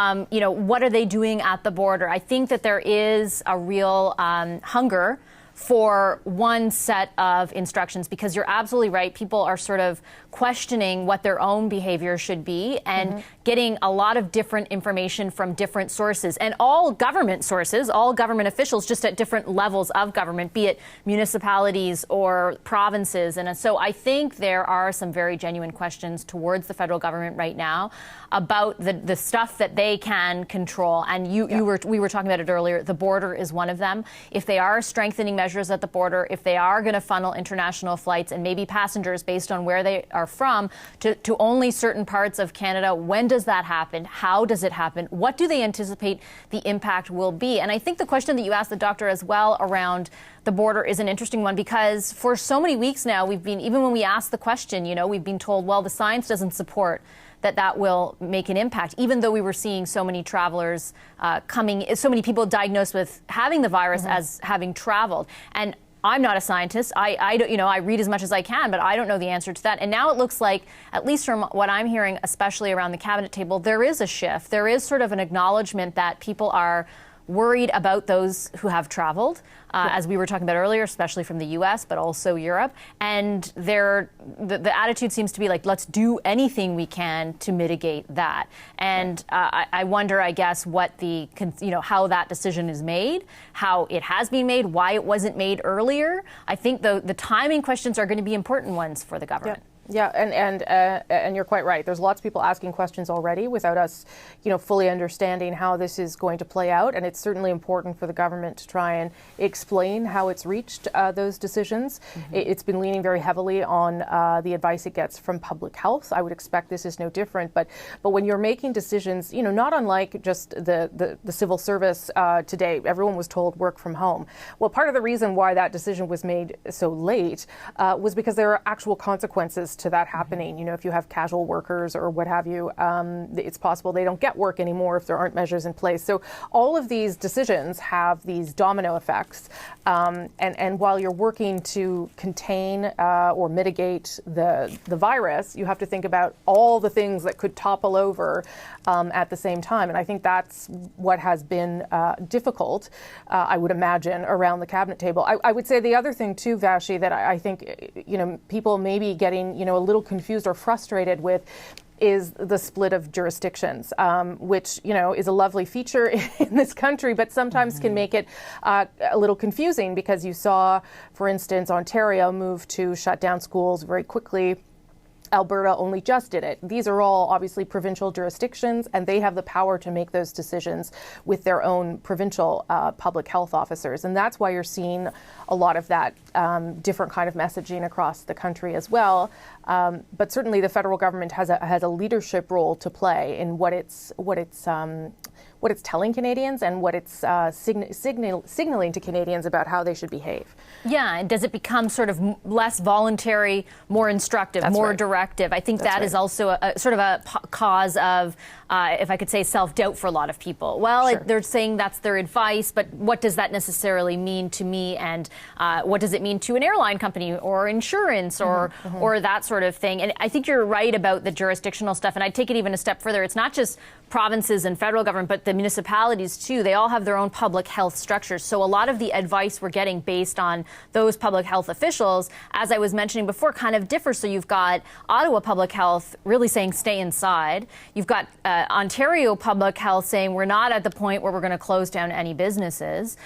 What are they doing at the border? I think that there is a real hunger for one set of instructions, because you're absolutely right. People are sort of questioning what their own behavior should be and getting a lot of different information from different sources, and all government sources, all government officials, just at different levels of government, be it municipalities or provinces. And so I think there are some very genuine questions towards the federal government right now about the stuff that they can control. And we were talking about it earlier. The border is one of them. If they are strengthening measures at the border, if they are going to funnel international flights and maybe passengers based on where they are from to only certain parts of Canada, when does that happen? How does it happen? What do they anticipate the impact will be? And I think the question that you asked the doctor as well around the border is an interesting one, because for so many weeks now, we've been, even when we ask the question, we've been told, well, the science doesn't support that will make an impact, even though we were seeing so many travelers so many people diagnosed with having the virus as having traveled. And I'm not a scientist. I don't, I read as much as I can, but I don't know the answer to that. And now it looks like, at least from what I'm hearing, especially around the cabinet table, there is a shift. There is sort of an acknowledgement that people are worried about those who have traveled, as we were talking about earlier, especially from the U.S., but also Europe. And the attitude seems to be like, let's do anything we can to mitigate that. And I wonder, I guess, what how that decision is made, how it has been made, why it wasn't made earlier. I think the timing questions are going to be important ones for the government. Yeah, and you're quite right. There's lots of people asking questions already without us, fully understanding how this is going to play out. And it's certainly important for the government to try and explain how it's reached those decisions. It's been leaning very heavily on the advice it gets from public health. I would expect this is no different. But when you're making decisions, not unlike just the civil service today, everyone was told work from home. Well, part of the reason why that decision was made so late was because there are actual consequences to that happening. If you have casual workers or what have you, it's possible they don't get work anymore if there aren't measures in place. So all of these decisions have these domino effects. And while you're working to contain or mitigate the virus, you have to think about all the things that could topple over at the same time. And I think that's what has been difficult, I would imagine, around the cabinet table. I would say the other thing too, Vashi, that I think, people may be getting, a little confused or frustrated with is the split of jurisdictions, which, is a lovely feature in this country, but sometimes can make it a little confusing, because you saw, for instance, Ontario move to shut down schools very quickly. Alberta only just did it. These are all obviously provincial jurisdictions, and they have the power to make those decisions with their own provincial public health officers. And that's why you're seeing a lot of that different kind of messaging across the country as well. But certainly the federal government has a leadership role to play in what it's telling Canadians and what it's signaling to Canadians about how they should behave. Yeah, and does it become sort of less voluntary, more instructive, more directive? I think that is also a sort of a cause of, if I could say, self-doubt for a lot of people. Well, they're saying that's their advice, but what does that necessarily mean to me? And what does it mean to an airline company or insurance or that sort of thing? And I think you're right about the jurisdictional stuff. And I'd take it even a step further. It's not just provinces and federal government, but the municipalities too. They all have their own public health structures. So a lot of the advice we're getting based on those public health officials, as I was mentioning before, kind of differs. So you've got Ottawa Public Health really saying stay inside. You've got Ontario Public Health saying we're not at the point where we're going to close down any businesses.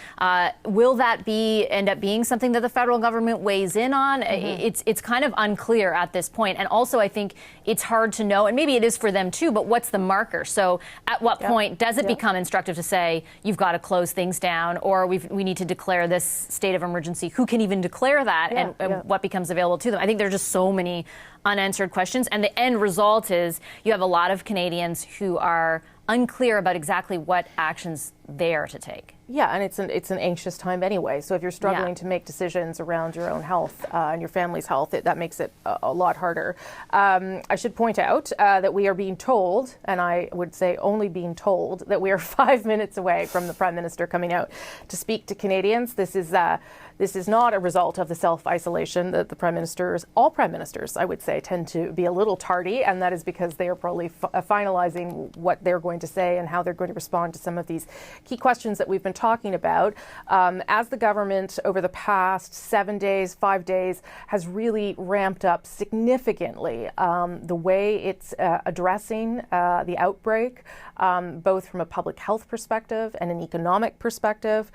Will that end up being something that the federal government weighs in on? It's kind of unclear at this point. And also I think it's hard to know, and maybe it is for them too, but what's the marker? So at what point does it become instructive to say you've got to close things down, or we need to declare this state of emergency? Who can even declare that, and what becomes available to them? I think there are just so many unanswered questions, and the end result is you have a lot of Canadians who are unclear about exactly what actions they are to take. Yeah, and it's an anxious time anyway. So if you're struggling to make decisions around your own health and your family's health, that makes it a lot harder. I should point out that we are being told, and I would say only being told, that we are 5 minutes away from the Prime Minister coming out to speak to Canadians. This is not a result of the self-isolation that the Prime Ministers, all Prime Ministers, I would say, tend to be a little tardy, and that is because they are probably finalizing what they're going to say and how they're going to respond to some of these key questions that we've been talking about. As the government over the past 7 days, 5 days, has really ramped up significantly the way it's addressing the outbreak, both from a public health perspective and an economic perspective.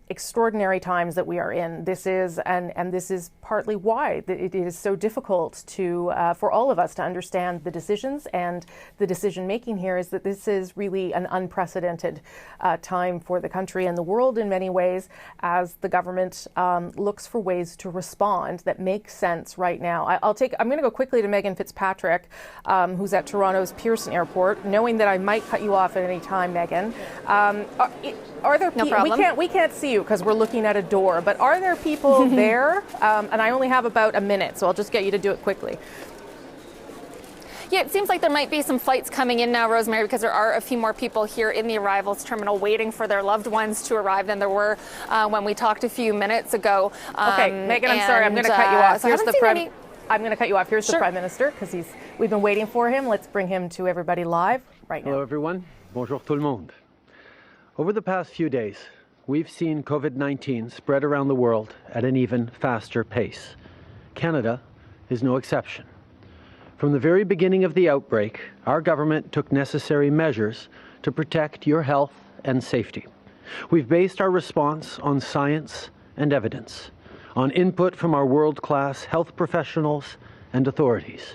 Extraordinary times that we are in. This is, and this is partly why it is so difficult to for all of us to understand the decisions and the decision making here, is that this is really an unprecedented time for the country and the world in many ways, as the government looks for ways to respond that make sense right now. I'm going to go quickly to Megan Fitzpatrick, who's at Toronto's Pearson Airport, knowing that I might cut you off at any time, Megan. Are there no problem. We can't see you because we're looking at a door, but are there people there? And I only have about a minute, so I'll just get you to do it quickly. Yeah, it seems like there might be some flights coming in now, Rosemary, because there are a few more people here in the arrivals terminal waiting for their loved ones to arrive than there were when we talked a few minutes ago. Okay, Megan, I'm sorry, I'm going to cut you off. So I'm going to cut you off. Here's the Prime Minister, because we've been waiting for him. Let's bring him to everybody live right now. Hello, everyone. Bonjour tout le monde. Over the past few days, we've seen COVID-19 spread around the world at an even faster pace. Canada is no exception. From the very beginning of the outbreak, our government took necessary measures to protect your health and safety. We've based our response on science and evidence, on input from our world-class health professionals and authorities.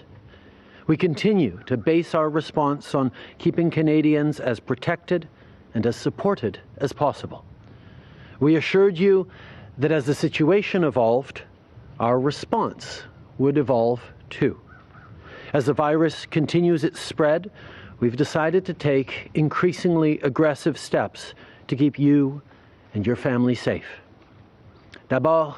We continue to base our response on keeping Canadians as protected and as supported as possible. We assured you that as the situation evolved, our response would evolve too. As the virus continues its spread, we've decided to take increasingly aggressive steps to keep you and your family safe. D'abord,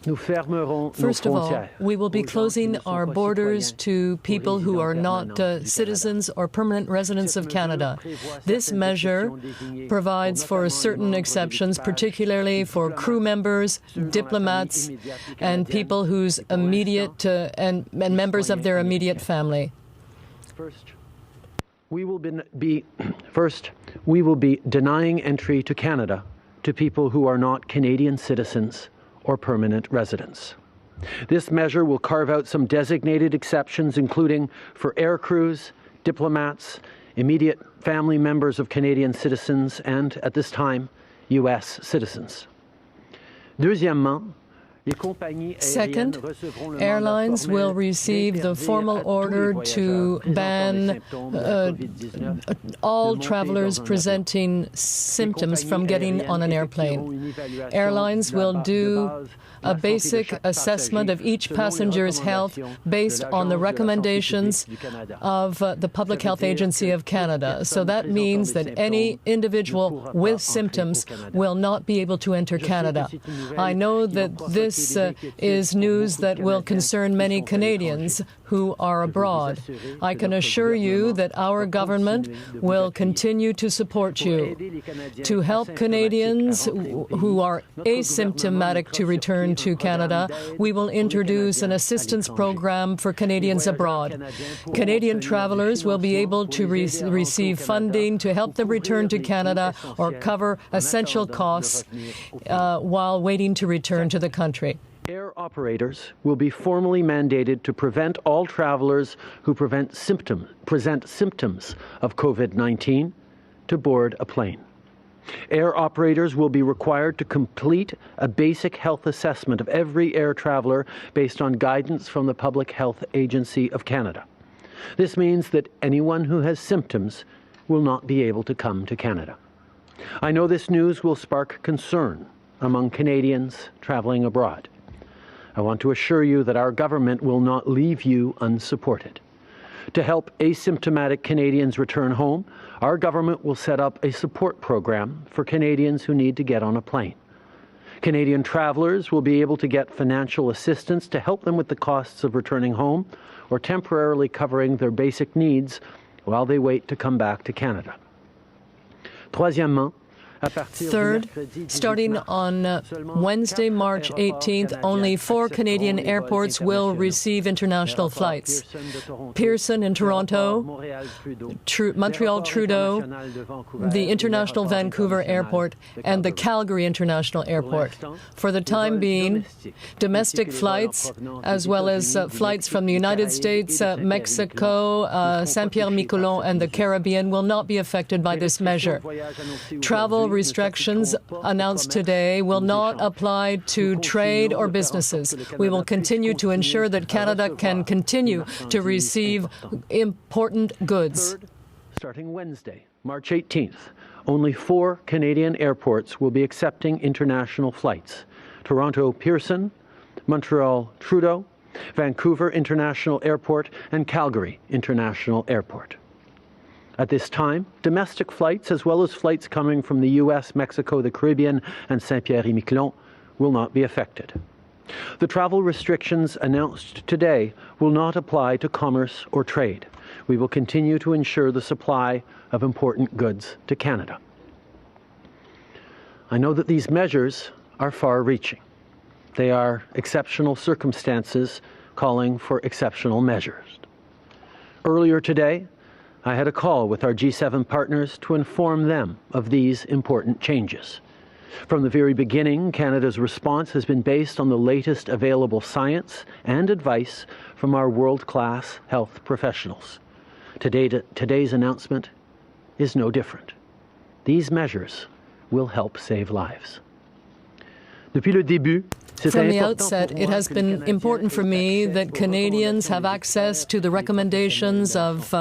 First of all, we will be closing our borders to people who are not citizens or permanent residents of Canada. This measure provides for certain exceptions, particularly for crew members, diplomats, and people whose immediate and members of their immediate family. First, we will be denying entry to Canada to people who are not Canadian citizens or permanent residents. This measure will carve out some designated exceptions, including for air crews, diplomats, immediate family members of Canadian citizens, and, at this time, U.S. citizens. Deuxièmement, Second, airlines will receive the formal order to ban all travelers presenting symptoms from getting on an airplane. Airlines will do a basic assessment of each passenger's health based on the recommendations of the Public Health Agency of Canada. So that means that any individual with symptoms will not be able to enter Canada. I know that this is news that will concern many Canadians who are abroad. I can assure you that our government will continue to support you. To help Canadians who are asymptomatic to return to Canada, we will introduce an assistance program for Canadians abroad. Canadian travelers will be able to receive funding to help them return to Canada or cover essential costs while waiting to return to the country. Air operators will be formally mandated to prevent all travelers who present symptoms of COVID-19 to board a plane. Air operators will be required to complete a basic health assessment of every air traveler based on guidance from the Public Health Agency of Canada. This means that anyone who has symptoms will not be able to come to Canada. I know this news will spark concern among Canadians traveling abroad. I want to assure you that our government will not leave you unsupported. To help asymptomatic Canadians return home, our government will set up a support program for Canadians who need to get on a plane. Canadian travelers will be able to get financial assistance to help them with the costs of returning home or temporarily covering their basic needs while they wait to come back to Canada. Troisièmement, Third, starting on Wednesday, March 18th, only 4 Canadian airports will receive international flights. Pearson in Toronto, Montreal Trudeau, the International Vancouver Airport, and the Calgary International Airport. For the time being, domestic flights, as well as flights from the United States, Mexico, Saint-Pierre-Miquelon, and the Caribbean will not be affected by this measure. Travel restrictions announced today will not apply to trade or businesses. We will continue to ensure that Canada can continue to receive important goods. Third, starting Wednesday, March 18th, only 4 Canadian airports will be accepting international flights: Toronto Pearson, Montreal Trudeau, Vancouver International Airport, and Calgary International Airport. At this time, domestic flights, as well as flights coming from the U.S., Mexico, the Caribbean, and Saint-Pierre-et-Miquelon, will not be affected. The travel restrictions announced today will not apply to commerce or trade. We will continue to ensure the supply of important goods to Canada. I know that these measures are far-reaching. They are exceptional circumstances calling for exceptional measures. Earlier today, I had a call with our G7 partners to inform them of these important changes. From the very beginning, Canada's response has been based on the latest available science and advice from our world-class health professionals. Today's announcement is no different. These measures will help save lives. Depuis le début, from the outset, it has been important for me that Canadians have access to the recommendations of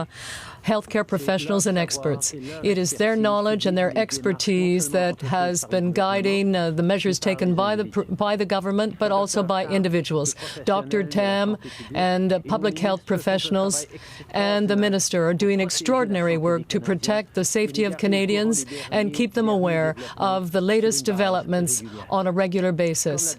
healthcare professionals and experts. It is their knowledge and their expertise that has been guiding the measures taken by the government, but also by individuals. Dr. Tam and public health professionals and the Minister are doing extraordinary work to protect the safety of Canadians and keep them aware of the latest developments on a regular basis.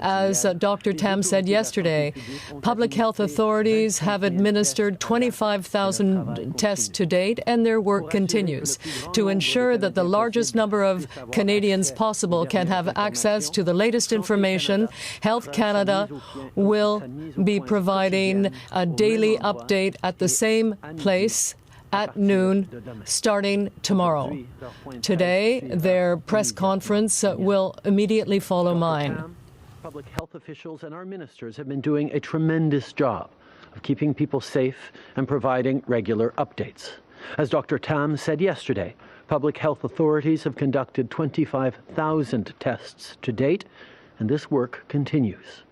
As Dr. Tam said yesterday, public health authorities have administered 25,000 tests to date, and their work continues to ensure that the largest number of Canadians possible can have access to the latest information. Health Canada will be providing a daily update at the same place at noon, starting tomorrow. Today, their press conference will immediately follow mine. Public health officials and our ministers have been doing a tremendous job of keeping people safe and providing regular updates. As Dr. Tam said yesterday, public health authorities have conducted 25,000 tests to date, and this work continues.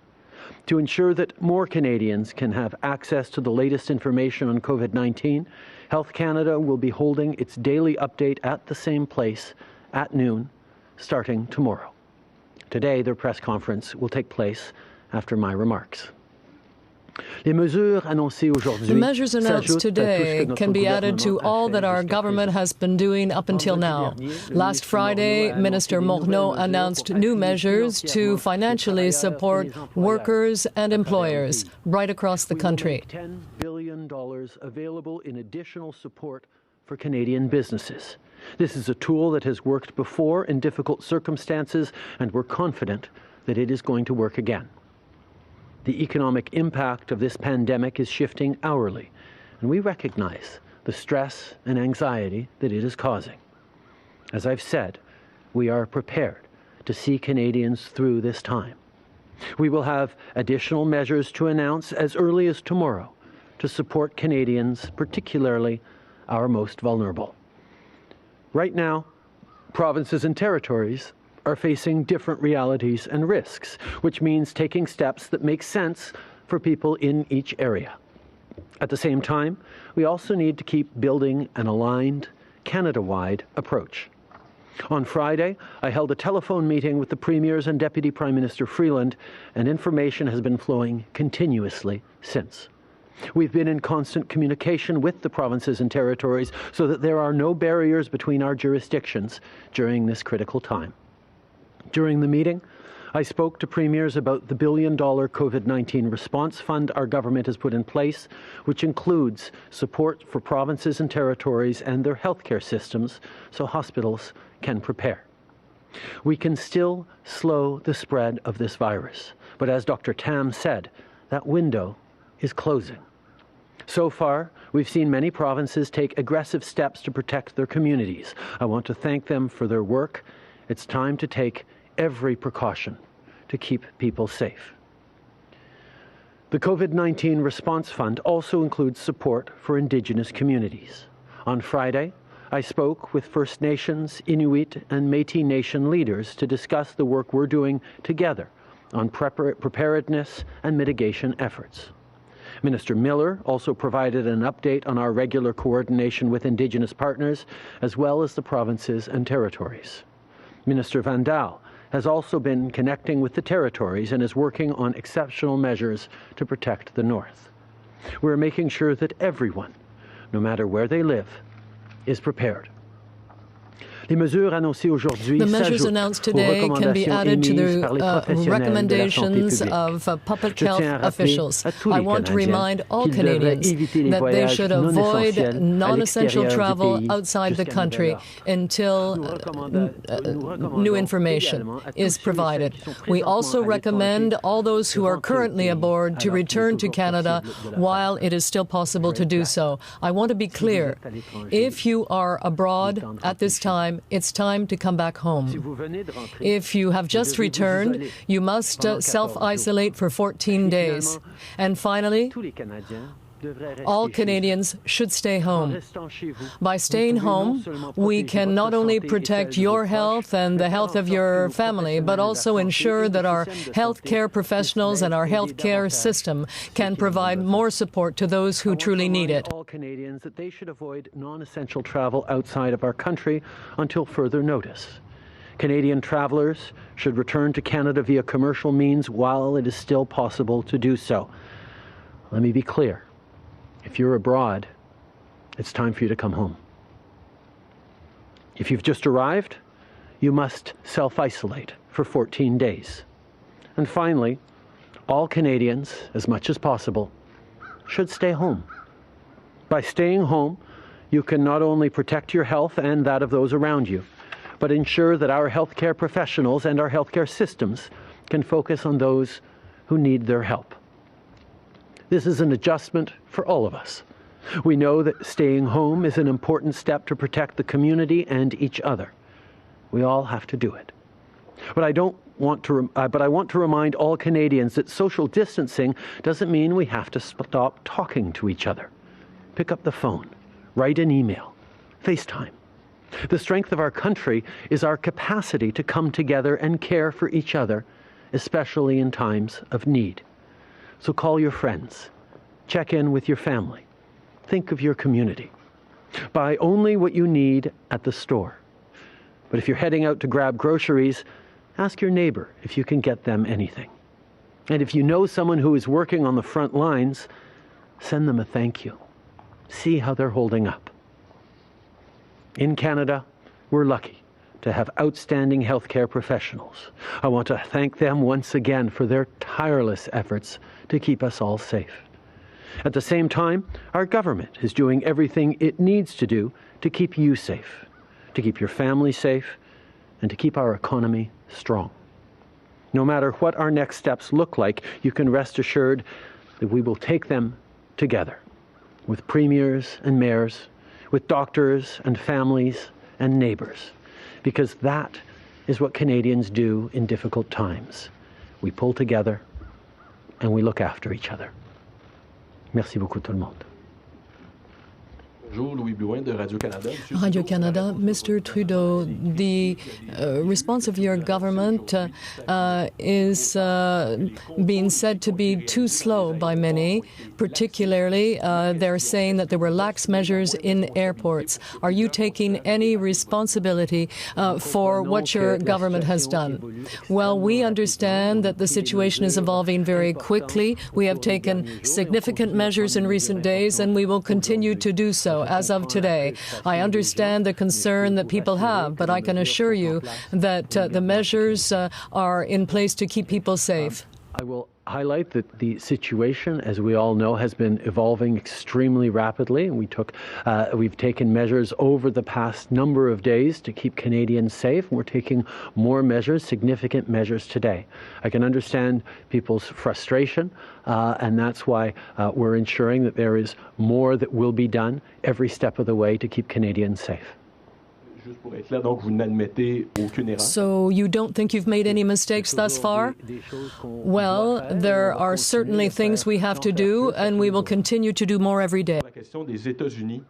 To ensure that more Canadians can have access to the latest information on COVID-19, Health Canada will be holding its daily update at the same place at noon, starting tomorrow. Today, their press conference will take place after my remarks. The measures announced today can be added to all that our government has been doing up until now. Last Friday, Minister Morneau announced new measures to financially support workers and employers right across the country. $10 billion available in additional support for Canadian businesses. This is a tool that has worked before in difficult circumstances, and we're confident that it is going to work again. The economic impact of this pandemic is shifting hourly, and we recognize the stress and anxiety that it is causing. As I've said, we are prepared to see Canadians through this time. We will have additional measures to announce as early as tomorrow to support Canadians, particularly our most vulnerable. Right now, provinces and territories are facing different realities and risks, which means taking steps that make sense for people in each area. At the same time, we also need to keep building an aligned, Canada-wide approach. On Friday, I held a telephone meeting with the Premiers and Deputy Prime Minister Freeland, and information has been flowing continuously since. We've been in constant communication with the provinces and territories so that there are no barriers between our jurisdictions during this critical time. During the meeting, I spoke to premiers about the $1 billion COVID-19 response fund our government has put in place, which includes support for provinces and territories and their healthcare systems so hospitals can prepare. We can still slow the spread of this virus, but as Dr. Tam said, that window is closing. So far, we've seen many provinces take aggressive steps to protect their communities. I want to thank them for their work. It's time to take every precaution to keep people safe. The COVID-19 Response Fund also includes support for Indigenous communities. On Friday, I spoke with First Nations, Inuit, and Métis Nation leaders to discuss the work we're doing together on preparedness and mitigation efforts. Minister Miller also provided an update on our regular coordination with Indigenous partners, as well as the provinces and territories. Minister Van Daal has also been connecting with the territories and is working on exceptional measures to protect the North. We're making sure that everyone, no matter where they live, is prepared. The measures announced today can be added to the recommendations of public health officials. I want to remind all Canadians that they should avoid non-essential travel outside the country until new information is provided. We also recommend all those who are currently aboard to return to Canada while it is still possible to do so. I want to be clear. If you are abroad at this time, it's time to come back home. If you have just returned, you must self-isolate for 14 days. And finally, all Canadians should stay home. By staying home, we can not only protect your health and the health of your family, but also ensure that our healthcare professionals and our healthcare system can provide more support to those who truly need it. All Canadians that they should avoid non-essential travel outside of our country until further notice. Canadian travellers should return to Canada via commercial means while it is still possible to do so. Let me be clear. If you're abroad, it's time for you to come home. If you've just arrived, you must self-isolate for 14 days. And finally, all Canadians, as much as possible, should stay home. By staying home, you can not only protect your health and that of those around you, but ensure that our healthcare professionals and our healthcare systems can focus on those who need their help. This is an adjustment for all of us. We know that staying home is an important step to protect the community and each other. We all have to do it. But I want to remind all Canadians that social distancing doesn't mean we have to stop talking to each other. Pick up the phone, write an email, FaceTime. The strength of our country is our capacity to come together and care for each other, especially in times of need. So call your friends, check in with your family, think of your community. Buy only what you need at the store. But if you're heading out to grab groceries, ask your neighbor if you can get them anything. And if you know someone who is working on the front lines, send them a thank you. See how they're holding up. In Canada, we're lucky to have outstanding healthcare professionals. I want to thank them once again for their tireless efforts to keep us all safe. At the same time, our government is doing everything it needs to do to keep you safe, to keep your family safe, and to keep our economy strong. No matter what our next steps look like, you can rest assured that we will take them together, with premiers and mayors, with doctors and families and neighbors, because that is what Canadians do in difficult times. We pull together and we look after each other. Merci beaucoup tout le monde. Radio-Canada, Mr. Trudeau, the response of your government is being said to be too slow by many. Particularly, they're saying that there were lax measures in airports. Are you taking any responsibility for what your government has done? Well, we understand that the situation is evolving very quickly. We have taken significant measures in recent days, and we will continue to do so as of today. I understand the concern that people have, but I can assure you that the measures are in place to keep people safe. I will highlight that the situation, as we all know, has been evolving extremely rapidly. We've taken measures over the past number of days to keep Canadians safe. We're taking more measures, significant measures today. I can understand people's frustration, and that's why we're ensuring that there is more that will be done every step of the way to keep Canadians safe. So you don't think you've made any mistakes thus far? Well, there are certainly things we have to do, and we will continue to do more every day.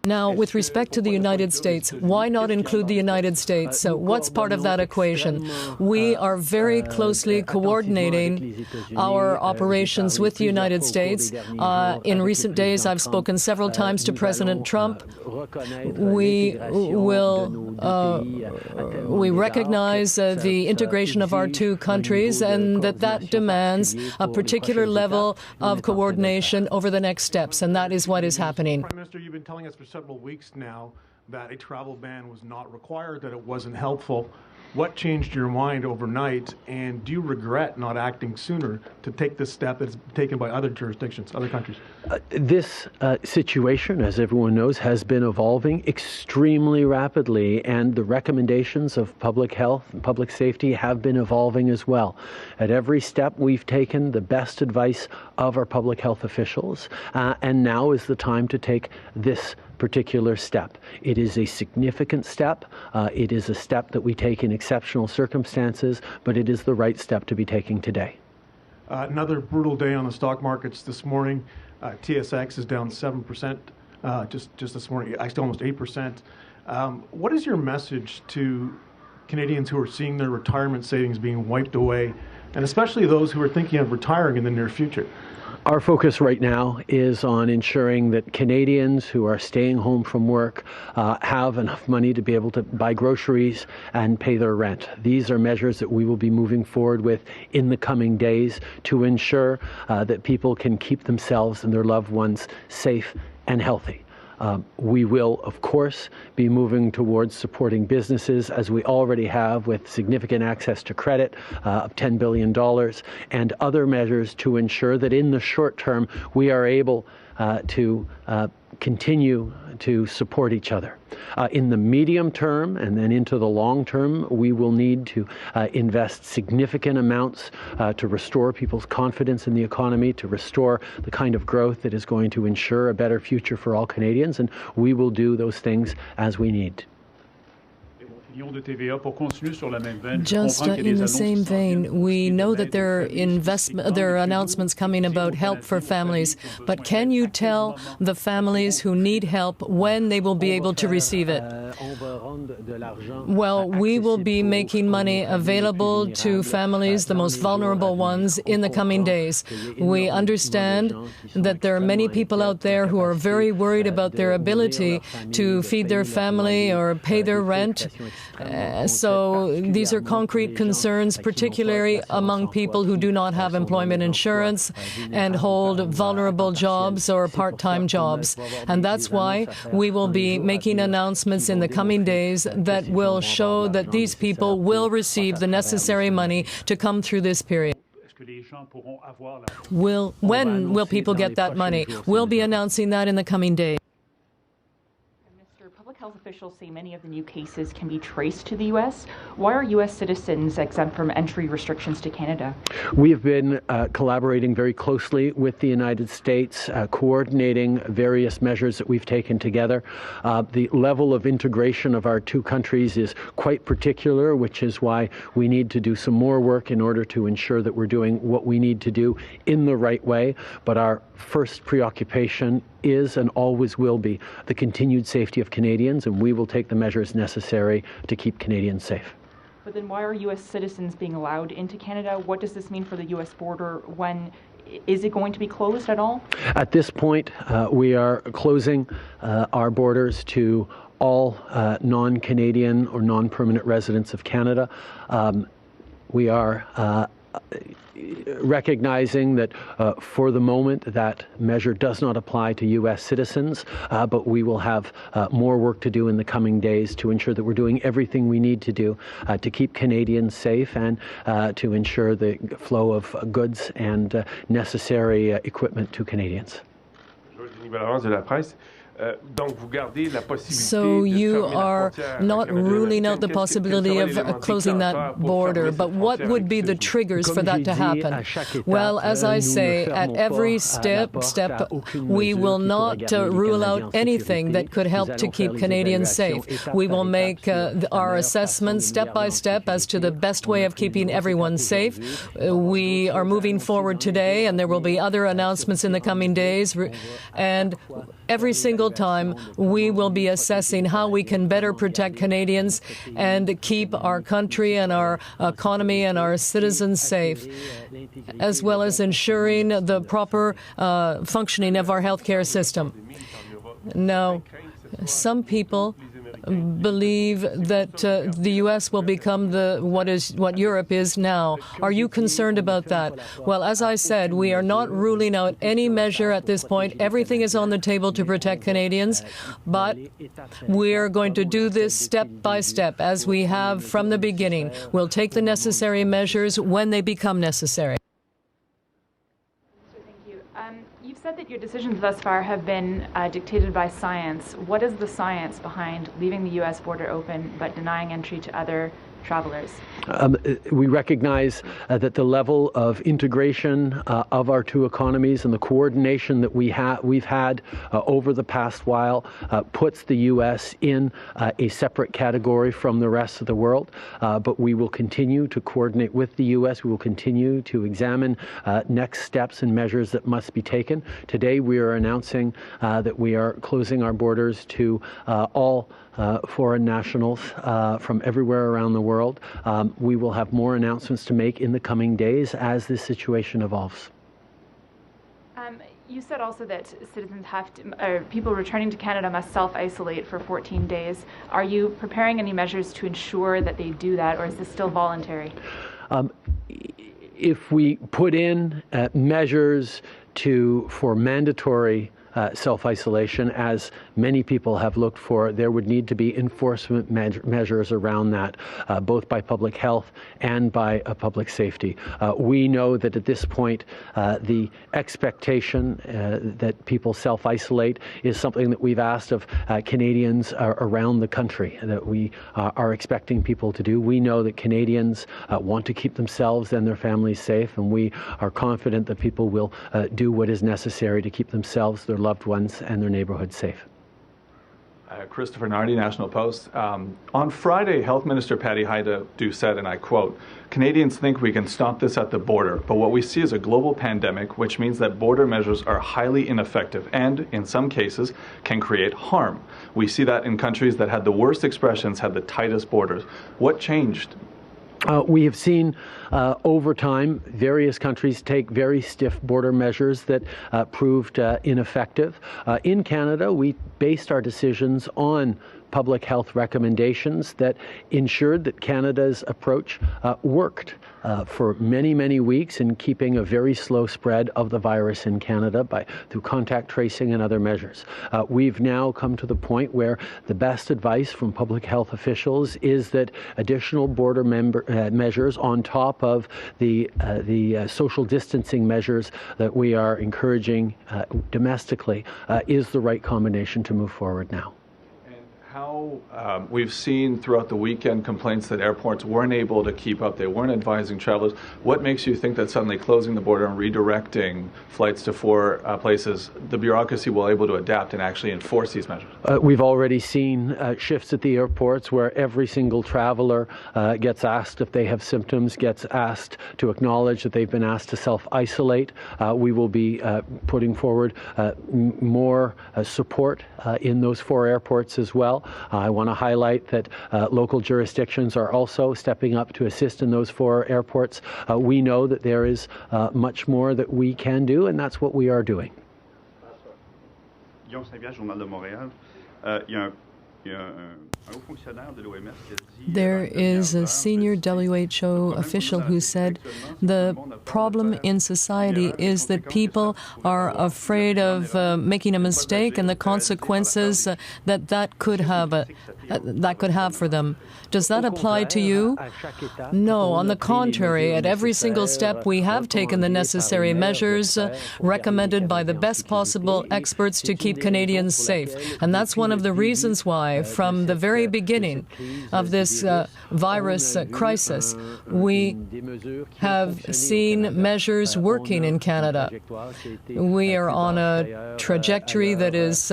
Now, with respect to the United States, why not include the United States? So what's part of that equation? We are very closely coordinating our operations with the United States. In recent days, I've spoken several times to President Trump. We recognize the integration of our two countries, and that demands a particular level of coordination over the next steps, and that is what is happening. Prime Minister, you've been telling us for several weeks now that a travel ban was not required, that it wasn't helpful. What changed your mind overnight, and do you regret not acting sooner to take this step that's taken by other jurisdictions, other countries? This situation, as everyone knows, has been evolving extremely rapidly, and the recommendations of public health and public safety have been evolving as well. At every step, we've taken the best advice of our public health officials, and now is the time to take this particular step. It is a significant step. It is a step that we take in exceptional circumstances, but it is the right step to be taking today. Another brutal day on the stock markets this morning. TSX is down 7%, just this morning, actually almost 8%. What is your message to Canadians who are seeing their retirement savings being wiped away, and especially those who are thinking of retiring in the near future? Our focus right now is on ensuring that Canadians who are staying home from work have enough money to be able to buy groceries and pay their rent. These are measures that we will be moving forward with in the coming days to ensure that people can keep themselves and their loved ones safe and healthy. We will, of course, be moving towards supporting businesses, as we already have, with significant access to credit of $10 billion and other measures to ensure that in the short term we are able to continue to support each other. In the medium term and then into the long term, we will need to invest significant amounts to restore people's confidence in the economy, to restore the kind of growth that is going to ensure a better future for all Canadians, and we will do those things as we need. Just in the same vein, we know that there are announcements coming about help for families, but can you tell the families who need help when they will be able to receive it? Well, we will be making money available to families, the most vulnerable ones, in the coming days. We understand that there are many people out there who are very worried about their ability to feed their family or pay their rent. So these are concrete concerns, particularly among people who do not have employment insurance and hold vulnerable jobs or part-time jobs. And that's why we will be making announcements in the coming days that will show that these people will receive the necessary money to come through this period. When will people get that money? We'll be announcing that in the coming days. Public health officials say many of the new cases can be traced to the U.S. Why are U.S. citizens exempt from entry restrictions to Canada? We have been collaborating very closely with the United States, coordinating various measures that we've taken together. The level of integration of our two countries is quite particular, which is why we need to do some more work in order to ensure that we're doing what we need to do in the right way. But our first preoccupation is and always will be the continued safety of Canadians, and we will take the measures necessary to keep Canadians safe. But then why are U.S. citizens being allowed into Canada? What does this mean for the U.S. border? Is it going to be closed at all? At this point, we are closing our borders to all non-Canadian or non-permanent residents of Canada. We are recognizing that for the moment that measure does not apply to U.S. citizens, but we will have more work to do in the coming days to ensure that we're doing everything we need to do to keep Canadians safe and to ensure the flow of goods and necessary equipment to Canadians. So you are not ruling out the possibility of closing that border, but what would be the triggers for that to happen? Well, as I say, at every step, we will not rule out anything that could help to keep Canadians safe. We will make our assessments step by step as to the best way of keeping everyone safe. We are moving forward today, and there will be other announcements in the coming days, and every single time we will be assessing how we can better protect Canadians and keep our country and our economy and our citizens safe, as well as ensuring the proper functioning of our healthcare system. Now, some people believe that the U.S. will become what Europe is now. Are you concerned about that? Well, as I said, we are not ruling out any measure at this point. Everything is on the table to protect Canadians, but we are going to do this step by step, as we have from the beginning. We'll take the necessary measures when they become necessary. You've said that your decisions thus far have been dictated by science. What is the science behind leaving the U.S. border open but denying entry to other travelers? We recognize that the level of integration of our two economies and the coordination that we've had over the past while puts the U.S. in a separate category from the rest of the world. But we will continue to coordinate with the U.S. We will continue to examine next steps and measures that must be taken. Today we are announcing that we are closing our borders to all foreign nationals from everywhere around the world. We will have more announcements to make in the coming days as this situation evolves. You said also that citizens people returning to Canada must self-isolate for 14 days. Are you preparing any measures to ensure that they do that, or is this still voluntary? If we put in measures for mandatory self-isolation, as many people have looked for, there would need to be enforcement measures around that, both by public health and by public safety. We know that at this point, the expectation that people self-isolate is something that we've asked of Canadians around the country, that we are expecting people to do. We know that Canadians want to keep themselves and their families safe, and we are confident that people will do what is necessary to keep themselves, their loved ones, and their neighborhoods safe. Christopher Nardi, National Post. On Friday, Health Minister Patty Hajdu said, and I quote, "Canadians think we can stop this at the border, but what we see is a global pandemic, which means that border measures are highly ineffective and, in some cases, can create harm. We see that in countries that had the worst expressions had the tightest borders." What changed? We have seen over time various countries take very stiff border measures that proved ineffective. In Canada, we based our decisions on public health recommendations that ensured that Canada's approach worked for many, many weeks in keeping a very slow spread of the virus in Canada through contact tracing and other measures. We've now come to the point where the best advice from public health officials is that additional border measures on top of the social distancing measures that we are encouraging domestically is the right combination to move forward now. how we've seen throughout the weekend complaints that airports weren't able to keep up, they weren't advising travelers. What makes you think that suddenly closing the border and redirecting flights to 4 places, the bureaucracy will able to adapt and actually enforce these measures? We've already seen shifts at the airports where every single traveler gets asked if they have symptoms, gets asked to acknowledge that they've been asked to self-isolate. We will be putting forward more support in those 4 airports as well. I want to highlight that local jurisdictions are also stepping up to assist in those 4 airports. We know that there is much more that we can do, and that's what we are doing. There is a senior WHO official who said the problem in society is that people are afraid of making a mistake and the consequences that could have for them. Does that apply to you? No, on the contrary, at every single step we have taken the necessary measures recommended by the best possible experts to keep Canadians safe. And that's one of the reasons why, from the very beginning of this virus crisis, we have seen measures working in Canada. We are on a trajectory that is